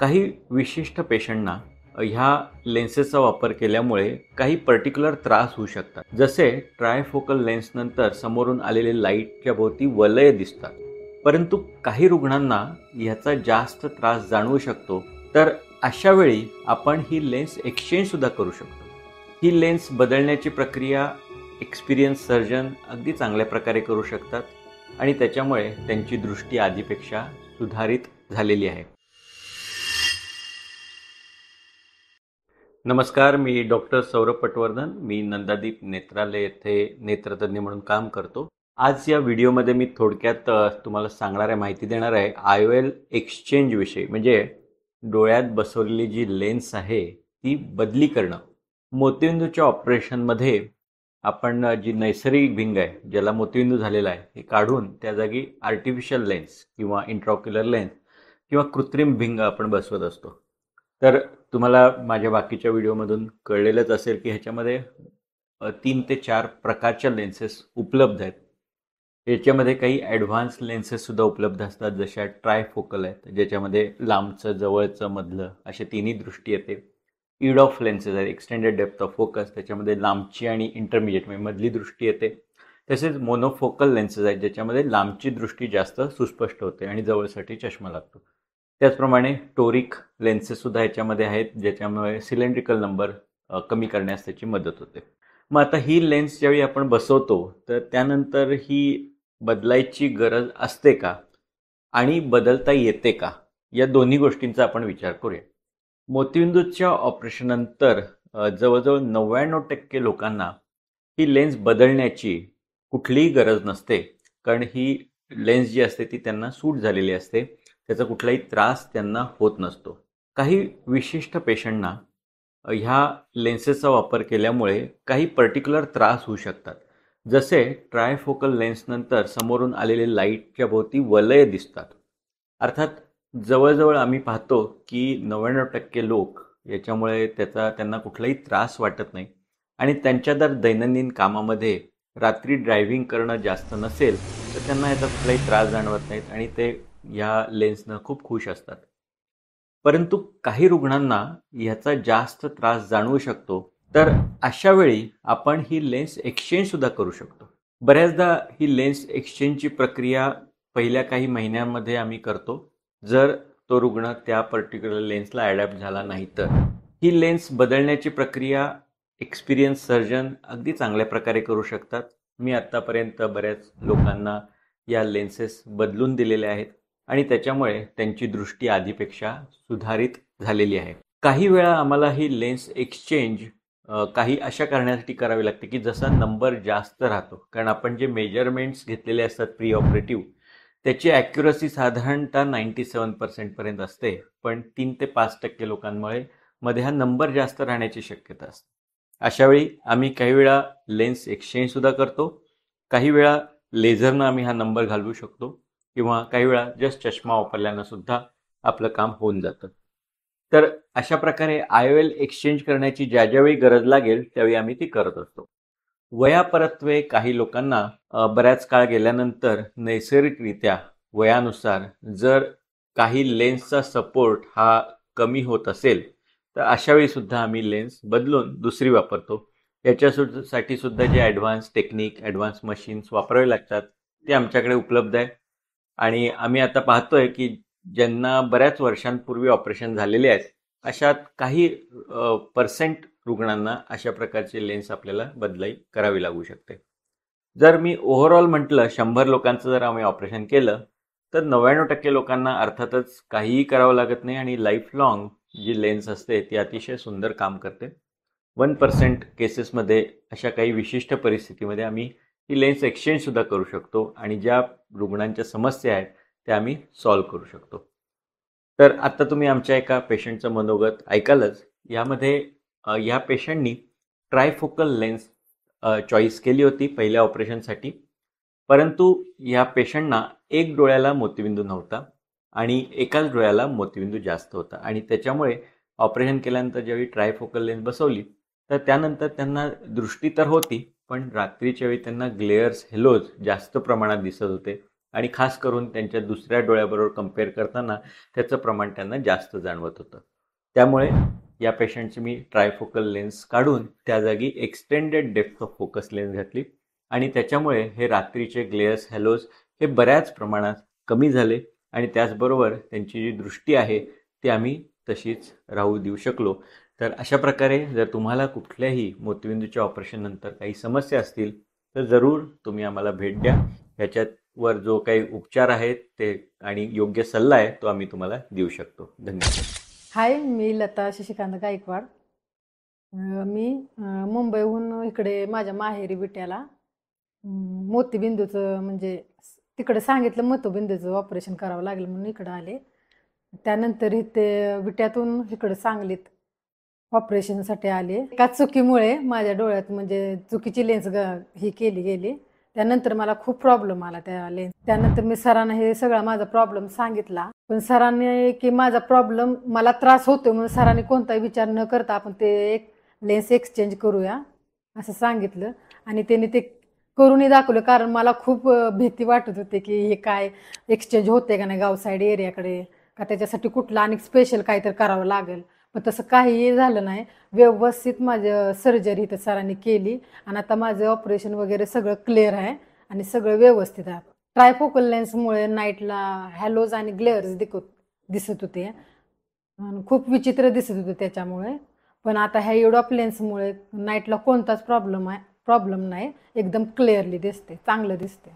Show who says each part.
Speaker 1: काही विशिष्ट पेशंटना ह्या लेन्सेसचा वापर केल्यामुळे काही पर्टिक्युलर त्रास होऊ शकतात. जसे ट्रायफोकल लेन्स नंतर समोरून आलेले लाईटच्या भोवती वलय दिसतात. परंतु काही रुग्णांना ह्याचा जास्त त्रास जाणवू शकतो. तर अशा वेळी आपण ही लेन्स एक्सचेंज सुद्धा करू शकतो. ही लेन्स बदलण्याची प्रक्रिया एक्सपिरियन्स सर्जन अगदी चांगल्या प्रकारे करू शकतात आणि त्याच्यामुळे त्यांची दृष्टी आधीपेक्षा सुधारित झालेली आहे. नमस्कार, मी डॉक्टर सौरभ पटवर्धन. मी नंदादीप नेत्रालय येथे नेत्रतज्ञ म्हणून काम करतो. आज या व्हिडिओमध्ये मी थोडक्यात तुम्हाला सांगणार आहे, माहिती देणार आहे IOL एक्सचेंज विषयी. म्हणजे डोळ्यात बसवलेली जी लेन्स आहे ती बदली करणं. मोतीबिंदूच्या ऑपरेशनमध्ये आपण जी नैसर्गिक भिंग आहे, ज्याला मोतीबिंदू झालेला आहे, हे काढून त्या जागी आर्टिफिशियल लेन्स किंवा इंट्राओक्युलर लेन्स किंवा कृत्रिम भिंग आपण बसवत असतो. तर तुम्हाला माझ्या बाकीच्या व्हिडिओमधून कळलेलंच असेल की ह्याच्यामध्ये 3 ते 4 प्रकारच्या लेन्सेस उपलब्ध आहेत. याच्यामध्ये काही ॲडव्हान्स लेन्सेससुद्धा उपलब्ध असतात, जशा ट्रायफोकल आहेत, ज्याच्यामध्ये लांबचं, जवळचं, मधलं असे तिन्ही दृष्टी येते. EDOF लेन्सेस आहेत, एक्सटेंडेड डेप्थ ऑफ फोकस, त्याच्यामध्ये लांबची आणि इंटरमिजिएट म्हणजे मधली दृष्टी येते. तसेच मोनोफोकल लेन्सेस आहेत, ज्याच्यामध्ये लांबची दृष्टी जास्त सुस्पष्ट होते आणि जवळसाठी चष्मा लागतो. त्याचप्रमाणे टोरिक लेन्सेससुद्धा याच्यामध्ये आहेत, ज्याच्यामुळे सिलेंड्रिकल नंबर कमी करण्यास त्याची मदत होते. मग आता ही लेन्स ज्यावेळी आपण बसवतो तर त्यानंतर ही बदलायची गरज असते का आणि बदलता येते का, या दोन्ही गोष्टींचा आपण विचार करूया. मोतीबिंदूच्या ऑपरेशननंतर जवळजवळ 99% लोकांना ही लेन्स बदलण्याची कुठलीही गरज नसते, कारण ही लेन्स जी असते ती त्यांना सूट झालेली असते. त्याचा कुठलाही त्रास त्यांना होत नसतो. काही विशिष्ट पेशंटना ह्या लेन्सेसचा वापर केल्यामुळे काही पर्टिक्युलर त्रास होऊ शकतात. जसे ट्रायफोकल लेन्स नंतर समोरून आलेले लाईटच्या भोवती वलय दिसतात. अर्थात जवळजवळ आम्ही पाहतो की 99% लोक याच्यामुळे त्यांना कुठलाही त्रास वाटत नाही आणि त्यांच्या जर दैनंदिन कामामध्ये रात्री ड्रायव्हिंग करणं जास्त नसेल तर त्यांना याचा कुठलाही त्रास जाणवत नाहीत आणि ते ह्या लेन्सनं खूप खुश असतात. परंतु काही रुग्णांना ह्याचा जास्त त्रास जाणवू शकतो. तर अशा वेळी आपण ही लेन्स एक्सचेंज सुद्धा करू शकतो. बऱ्याचदा ही लेन्स एक्सचेंजची प्रक्रिया पहिल्या काही महिन्यांमध्ये आम्ही करतो, जर तो रुग्ण त्या पर्टिक्युलर लेन्सला ॲडॅप्ट झाला नाही तर. ही लेन्स बदलण्याची प्रक्रिया एक्सपिरियन्स सर्जन अगदी चांगल्या प्रकारे करू शकतात. मी आत्तापर्यंत बऱ्याच लोकांना या लेन्सेस बदलून दिलेल्या आहेत आणि त्याच्यामुळे त्यांची दृष्टी आधीपेक्षा सुधारित झालेली आहे. काही वेळा आम्हाला ही लेन्स एक्सचेंज काही अशा कारणासाठी करावी लागते की जसा नंबर जास्त राहतो, कारण आपण जे मेजरमेंट्स घेतलेले असतात प्री ऑपरेटिव्ह, त्याची ॲक्युरसी साधारणतः 97% पर्यंत असते, पण 3 ते 5% लोकांमुळे मध्ये हा नंबर जास्त राहण्याची शक्यता असते. अशा वेळी आम्ही काही वेळा लेन्स एक्सचेंज सुद्धा करतो. काही वेळा लेझरनं आम्ही हा नंबर घालवू शकतो किंवा काही वेळा जस्ट चष्मा वापरल्यानं सुद्धा आपलं काम होऊन जातं. तर अशा प्रकारे IOL एक्सचेंज करण्याची ज्यावेळी गरज लागेल त्यावेळी आम्ही ती करत असतो. वयापरत्वे काही लोकांना बऱ्याच काळ गेल्यानंतर नैसर्गिकरित्या वयानुसार जर काही लेन्सचा सपोर्ट हा कमी होत असेल तर अशा वेळी सुद्धा आम्ही लेन्स बदलून दुसरी वापरतो. याच्यासाठी सुद्धा जे ॲडव्हान्स टेक्निक, ॲडव्हान्स मशीन्स वापरावे लागतात ते आमच्याकडे उपलब्ध आहे. आणि आम्ही आता पाहतोय की ज्यांना बऱ्याच वर्षांपूर्वी ऑपरेशन झालेले आहेत, अशात काही % रुग्णांना अशा प्रकारचे लेन्स आपल्याला बदलाई करावी लागू शकते. जर मी ओव्हरऑल म्हटलं, 100 लोकांचं जर आम्ही ऑपरेशन केलं तर 99% लोकांना अर्थातच काहीही करावं लागत नाही आणि लाईफ लाँग जी लेन्स असते ती अतिशय सुंदर काम करते. 1% केसेसमध्ये अशा काही विशिष्ट परिस्थितीमध्ये आम्ही ही लेन्स एक्सचेंज सुद्धा करू शकतो आणि ज्या रुग्णांच्या समस्या आहेत त्या आम्ही सॉल्व्ह करू शकतो. तर आत्ता तुम्ही आमच्या एका पेशंटचं मनोगत ऐकालच. यामध्ये या पेशंटनी ट्रायफोकल लेन्स चॉईस केली होती पहिल्या ऑपरेशनसाठी, परंतु या पेशंटना एक डोळ्याला मोतीबिंदू नव्हता आणि एकाच डोळ्याला मोतीबिंदू जास्त होता आणि त्याच्यामुळे ऑपरेशन केल्यानंतर ज्यावेळी ट्रायफोकल लेन्स बसवली तर त्यानंतर त्यांना दृष्टी तर होती, पण रात्रीच्या वेळी त्यांना ग्लेअर्स, हेलोज जास्त प्रमाणात दिसत होते आणि खास करून त्यांच्या दुसऱ्या डोळ्याबरोबर कम्पेअर करताना त्याचं प्रमाण त्यांना जास्त जाणवत होतं. त्यामुळे या पेशंटची मी ट्रायफोकल लेन्स काढून त्या जागी extended depth of focus lens घातली आणि त्याच्यामुळे हे रात्रीचे ग्लेअर्स हॅलोज हे बऱ्याच प्रमाणात कमी झाले आणि त्याचबरोबर त्यांची जी दृष्टी आहे ती आम्ही तशीच राहू देऊ शकलो. तर अशा प्रकारे जर तुम्हाला कुठल्याही मोतीबिंदूच्या ऑपरेशननंतर काही समस्या असतील तर जरूर तुम्ही आम्हाला भेट द्या. ह्याच्यावर जो काही उपचार आहेत ते आणि योग्य सल्ला आहे तो आम्ही तुम्हाला देऊ शकतो. धन्यवाद.
Speaker 2: हाय, मी लता शशिकांत गायकवाड. मी मुंबईहून इकडे माझ्या माहेरी विट्याला मोतीबिंदूचं म्हणजे तिकडे सांगितलं मोतीबिंदूचं ऑपरेशन करावं लागलं म्हणून इकडं आले. त्यानंतर इथे विट्यातून इकडं सांगलीत ऑपरेशनसाठी आले. एका चुकीमुळे माझ्या डोळ्यात म्हणजे चुकीची लेन्स ही केली गेली. त्यानंतर मला खूप प्रॉब्लेम आला त्या लेन्स. त्यानंतर मी सरांना हे सगळा माझा प्रॉब्लेम सांगितला, पण सरांनी की माझा प्रॉब्लेम मला त्रास होतो म्हणून सरांनी कोणताही विचार न करता आपण ते एक लेन्स एक्सचेंज करूया असं सांगितलं आणि त्यांनी ते करूनही दाखवलं. कारण मला खूप भीती वाटत होते की हे काय एक्सचेंज होते का नाही गाव साईड एरियाकडे, का त्याच्यासाठी कुठलं आणि स्पेशल काहीतरी करावं लागेल. पण तसं काहीही झालं नाही. व्यवस्थित माझं सर्जरी तर सरांनी केली आणि आता माझं ऑपरेशन वगैरे सगळं क्लिअर आहे आणि सगळं व्यवस्थित आहे. ट्रायफोकल लेन्समुळे नाईटला हॅलोज आणि ग्लेअर्स दिसत होते आणि खूप विचित्र दिसत होते त्याच्यामुळे. पण आता ह्या युडॉप लेन्समुळे नाईटला कोणताच प्रॉब्लेम नाही, एकदम क्लिअरली दिसते, चांगलं दिसते.